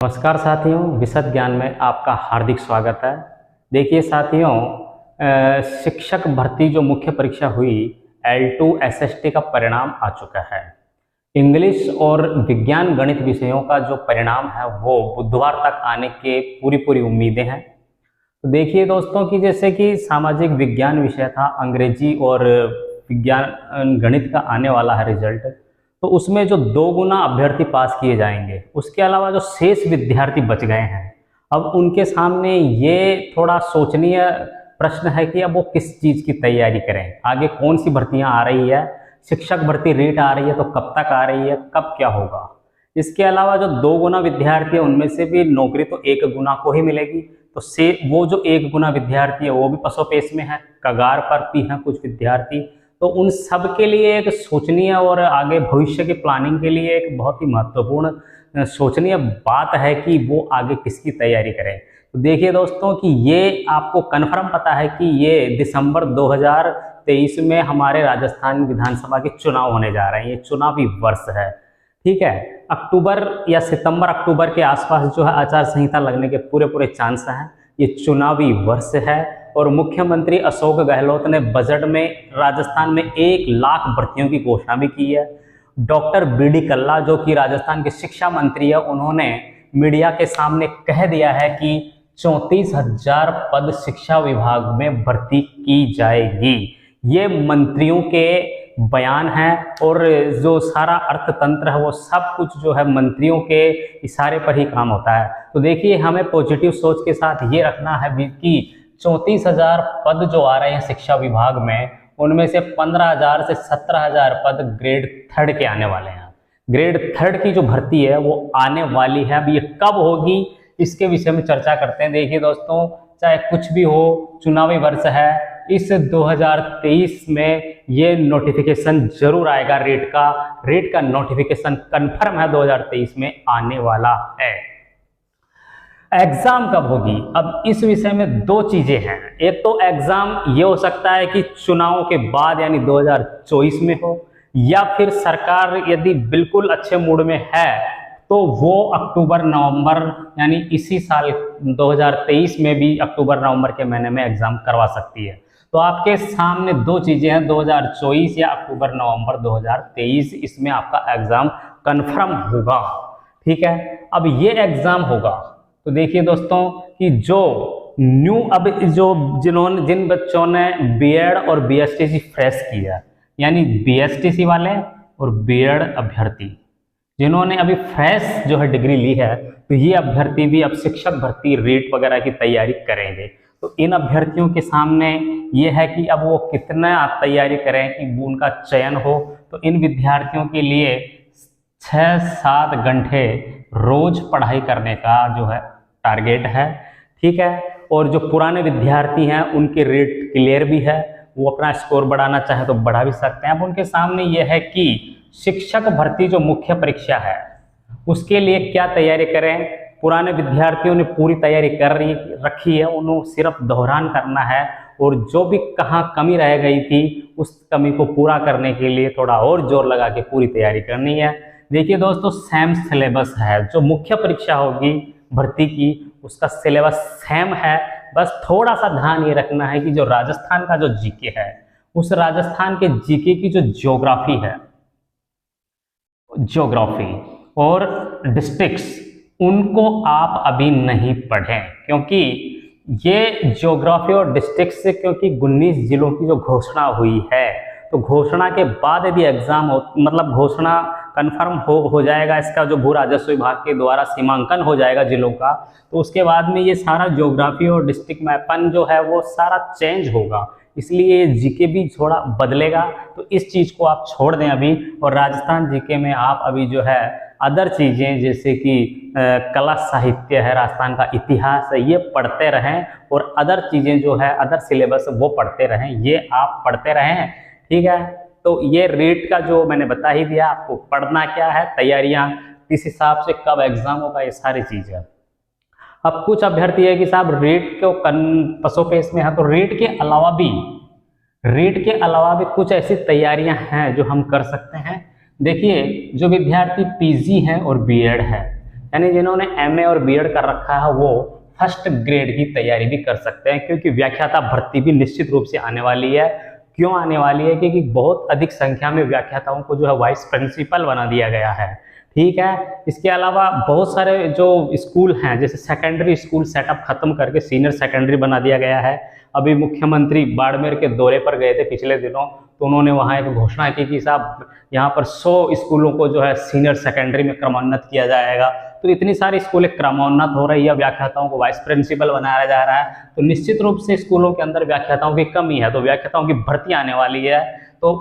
नमस्कार साथियों, विशद ज्ञान में आपका हार्दिक स्वागत है। देखिए साथियों, शिक्षक भर्ती जो मुख्य परीक्षा हुई L2 SST का परिणाम आ चुका है। इंग्लिश और विज्ञान गणित विषयों का जो परिणाम है वो बुधवार तक आने के पूरी उम्मीदें हैं। तो देखिए दोस्तों कि जैसे कि सामाजिक विज्ञान विषय था, अंग्रेजी और विज्ञान गणित का आने वाला है रिजल्ट, तो उसमें जो 2 गुना अभ्यर्थी पास किए जाएंगे, उसके अलावा जो शेष विद्यार्थी बच गए हैं, अब उनके सामने ये थोड़ा सोचनीय प्रश्न है कि अब वो किस चीज़ की तैयारी करें, आगे कौन सी भर्तियां आ रही है, शिक्षक भर्ती रेट आ रही है तो कब तक आ रही है, कब क्या होगा। इसके अलावा जो 2 गुना विद्यार्थी है उनमें से भी नौकरी तो 1 गुना को ही मिलेगी, तो से वो जो 1 गुना विद्यार्थी है वो भी पसोपेश में है, कगार पर भी हैं कुछ विद्यार्थी। तो उन सब के लिए एक सोचनीय और आगे भविष्य की प्लानिंग के लिए एक बहुत ही महत्वपूर्ण सोचनीय बात है कि वो आगे किसकी तैयारी करें। तो देखिए दोस्तों कि ये आपको कन्फर्म पता है कि ये दिसंबर 2023 में हमारे राजस्थान विधानसभा के चुनाव होने जा रहे हैं। ये चुनावी वर्ष है, ठीक है। अक्टूबर या सितंबर अक्टूबर के आसपास जो है आचार संहिता लगने के पूरे चांस हैं। ये चुनावी वर्ष है और मुख्यमंत्री अशोक गहलोत ने बजट में राजस्थान में 1 लाख भर्तियों की घोषणा भी की है। डॉक्टर BD कल्ला जो कि राजस्थान के शिक्षा मंत्री है, उन्होंने मीडिया के सामने कह दिया है कि 34,000 पद शिक्षा विभाग में भर्ती की जाएगी। ये मंत्रियों के बयान है और जो सारा अर्थतंत्र है वो सब कुछ जो है मंत्रियों के इशारे पर ही काम होता है। तो देखिए, हमें पॉजिटिव सोच के साथ ये रखना है कि 34,000 पद जो आ रहे हैं शिक्षा विभाग में, उनमें से 15,000 से 17,000 पद ग्रेड 3 के आने वाले हैं। ग्रेड 3 की जो भर्ती है वो आने वाली है। अब ये कब होगी इसके विषय में चर्चा करते हैं। देखिए दोस्तों, चाहे कुछ भी हो, चुनावी वर्ष है, इस 2023 में ये नोटिफिकेशन जरूर आएगा। रेट का नोटिफिकेशन कंफर्म है 2023 में आने वाला है। एग्जाम कब होगी? अब इस विषय में 2 चीजें हैं। एक तो एग्जाम ये हो सकता है कि चुनाव के बाद यानी 2024 में हो, या फिर सरकार यदि बिल्कुल अच्छे मूड में है तो वो अक्टूबर नवंबर यानी इसी साल 2023 में भी अक्टूबर नवंबर के महीने में एग्जाम करवा सकती है। तो आपके सामने 2 चीजें हैं, 2024 या अक्टूबर नवंबर 2023, इसमें आपका एग्जाम कंफर्म होगा, ठीक है। अब ये एग्जाम होगा तो देखिए दोस्तों कि जो जिन बच्चों ने B.Ed और BSTC फ्रेश किया, यानी BSTC वाले और B.Ed अभ्यर्थी जिन्होंने अभी फ्रेश जो है डिग्री ली है, तो ये अभ्यर्थी भी अब शिक्षक भर्ती रेट वगैरह की तैयारी करेंगे। तो इन अभ्यर्थियों के सामने ये है कि अब वो कितना तैयारी करें कि उनका चयन हो। तो इन विद्यार्थियों के लिए 6-7 घंटे रोज पढ़ाई करने का जो है टारगेट है, ठीक है। और जो पुराने विद्यार्थी हैं उनके रेट क्लियर भी है, वो अपना स्कोर बढ़ाना चाहे तो बढ़ा भी सकते हैं। अब उनके सामने यह है कि शिक्षक भर्ती जो मुख्य परीक्षा है उसके लिए क्या तैयारी करें। पुराने विद्यार्थियों ने पूरी तैयारी कर रखी है, उन्हें सिर्फ दोहरान करना है और जो भी कहाँ कमी रह गई थी उस कमी को पूरा करने के लिए थोड़ा और जोर लगा के पूरी तैयारी करनी है। देखिए दोस्तों, सेम सिलेबस है, जो मुख्य परीक्षा होगी भर्ती की उसका सिलेबस सेम है। बस थोड़ा सा ध्यान ये रखना है कि जो राजस्थान का जो जीके है, उस राजस्थान के जीके की जो ज्योग्राफी है, ज्योग्राफी और डिस्ट्रिक्ट्स, उनको आप अभी नहीं पढ़ें, क्योंकि ये ज्योग्राफी और डिस्ट्रिक्ट से, क्योंकि 19 जिलों की जो घोषणा हुई है, तो घोषणा के बाद यदि एग्जाम हो, मतलब घोषणा कंफर्म हो जाएगा, इसका जो भू राजस्व विभाग के द्वारा सीमांकन हो जाएगा जिलों का, तो उसके बाद में ये सारा ज्योग्राफी और डिस्ट्रिक्ट मैपन जो है वो सारा चेंज होगा, इसलिए जीके भी थोड़ा बदलेगा। तो इस चीज़ को आप छोड़ दें अभी, और राजस्थान जीके में आप अभी जो है अदर चीज़ें जैसे कि कला साहित्य है, राजस्थान का इतिहास है, ये पढ़ते रहें, और अदर चीज़ें जो है अदर सिलेबस वो पढ़ते रहें, ये आप पढ़ते रहें, ठीक है। तो ये रेट का जो मैंने बता ही दिया, आपको पढ़ना क्या है, तैयारियां किस हिसाब से, कब एग्जाम होगा, ये सारी चीज़ें। अब कुछ अभ्यर्थी है कि साहब रेट को पसोपेश में है, तो रेट के अलावा भी कुछ ऐसी तैयारियां हैं जो हम कर सकते हैं। देखिए, जो विद्यार्थी PG हैं और B.Ed है, यानी जिन्होंने एमए और बीएड कर रखा है वो फर्स्ट ग्रेड की तैयारी भी कर सकते हैं, क्योंकि व्याख्याता भर्ती भी निश्चित रूप से आने वाली है। क्यों आने वाली है? क्योंकि बहुत अधिक संख्या में व्याख्याताओं को जो है वाइस प्रिंसिपल बना दिया गया है। ठीक है, इसके अलावा बहुत सारे जो स्कूल हैं, जैसे सेकेंडरी स्कूल सेटअप खत्म करके सीनियर सेकेंडरी बना दिया गया है। अभी मुख्यमंत्री बाड़मेर के दौरे पर गए थे पिछले दिनों, तो उन्होंने वहाँ एक घोषणा की कि साहब यहाँ पर 100 स्कूलों को जो है सीनियर सेकेंडरी में क्रमोन्नत किया जाएगा। तो इतनी सारी स्कूलें क्रमोन्नत हो रही है, व्याख्याताओं को वाइस प्रिंसिपल बनाया जा रहा है, तो निश्चित रूप से स्कूलों के अंदर व्याख्याताओं की कमी है, तो व्याख्याताओं की भर्ती आने वाली है। तो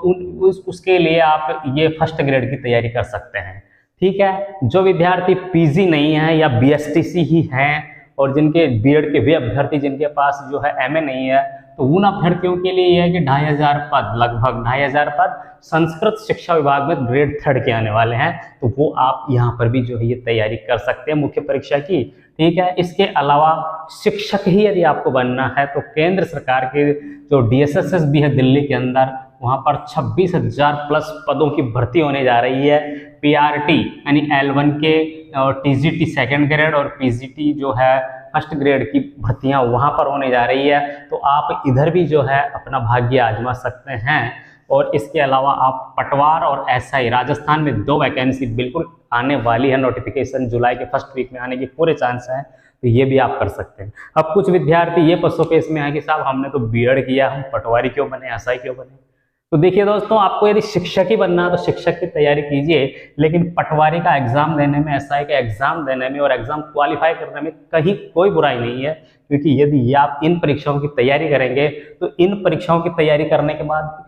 उसके लिए आप ये फर्स्ट ग्रेड की तैयारी कर सकते हैं। ठीक है, जो विद्यार्थी पीजी नहीं है या बीएसटीसी ही हैं और जिनके बीएड के वे अभ्यर्थी जिनके पास जो है एमए नहीं है, तो उन अभ्यर्थियों के लिए यह है कि 2500 पद, लगभग 2500 पद संस्कृत शिक्षा विभाग में ग्रेड 3 के आने वाले हैं। तो वो आप यहाँ पर भी जो है ये तैयारी कर सकते हैं मुख्य परीक्षा की। ठीक है, इसके अलावा शिक्षक ही यदि आपको बनना है तो केंद्र सरकार के जो डीएसएसएस भी है दिल्ली के अंदर, वहाँ पर 26,000 प्लस पदों की भर्ती होने जा रही है। पीआरटी यानी L1 के और टीजीटी सेकेंड ग्रेड और पीजीटी जो है फर्स्ट ग्रेड की भर्तियां वहां पर होने जा रही है। तो आप इधर भी जो है अपना भाग्य आजमा सकते हैं। और इसके अलावा आप पटवार और एसआई राजस्थान में 2 वैकेंसी बिल्कुल आने वाली है, नोटिफिकेशन जुलाई के फर्स्ट वीक में आने की पूरे चांस है, तो ये भी आप कर सकते हैं। अब कुछ विद्यार्थी ये पसोपेश में है कि साहब हमने तो बीएड किया, हम पटवारी क्यों बने, एसआई क्यों बने। तो देखिए दोस्तों, आपको यदि शिक्षक ही बनना है तो शिक्षक की तैयारी कीजिए, लेकिन पटवारी का एग्जाम देने में, एसआई का एग्जाम देने में और एग्जाम क्वालिफाई करने में कहीं कोई बुराई नहीं है। क्योंकि यदि आप इन परीक्षाओं की तैयारी करेंगे तो इन परीक्षाओं की तैयारी करने के बाद,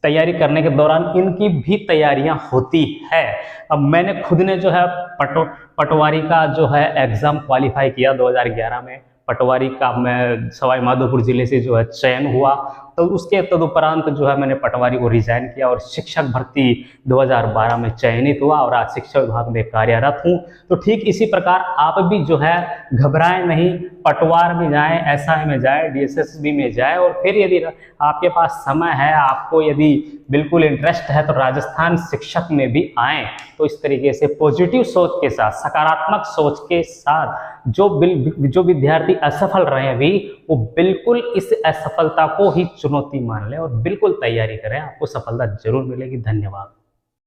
तैयारी करने के दौरान इनकी भी तैयारियां होती है। अब मैंने खुद ने जो है पटवारी का जो है एग्जाम क्वालिफाई किया 2011 में। पटवारी का मैं सवाई माधोपुर जिले से जो है चयन हुआ, तो उसके तदुपरांत जो है मैंने पटवारी को रिजाइन किया और शिक्षक भर्ती 2012 में चयनित हुआ और आज शिक्षा विभाग में कार्यरत हूँ। तो ठीक इसी प्रकार आप भी जो है घबराएं नहीं, पटवार में जाएं, एसआई में जाएं, डीएसएसबी में जाएं और फिर यदि आपके पास समय है, आपको यदि बिल्कुल इंटरेस्ट है तो राजस्थान शिक्षक में भी आएँ। तो इस तरीके से पॉजिटिव सोच के साथ, सकारात्मक सोच के साथ जो विद्यार्थी असफल रहे अभी, वो बिल्कुल इस असफलता को ही चुनौती मान लें और बिल्कुल तैयारी करें, आपको सफलता जरूर मिलेगी। धन्यवाद।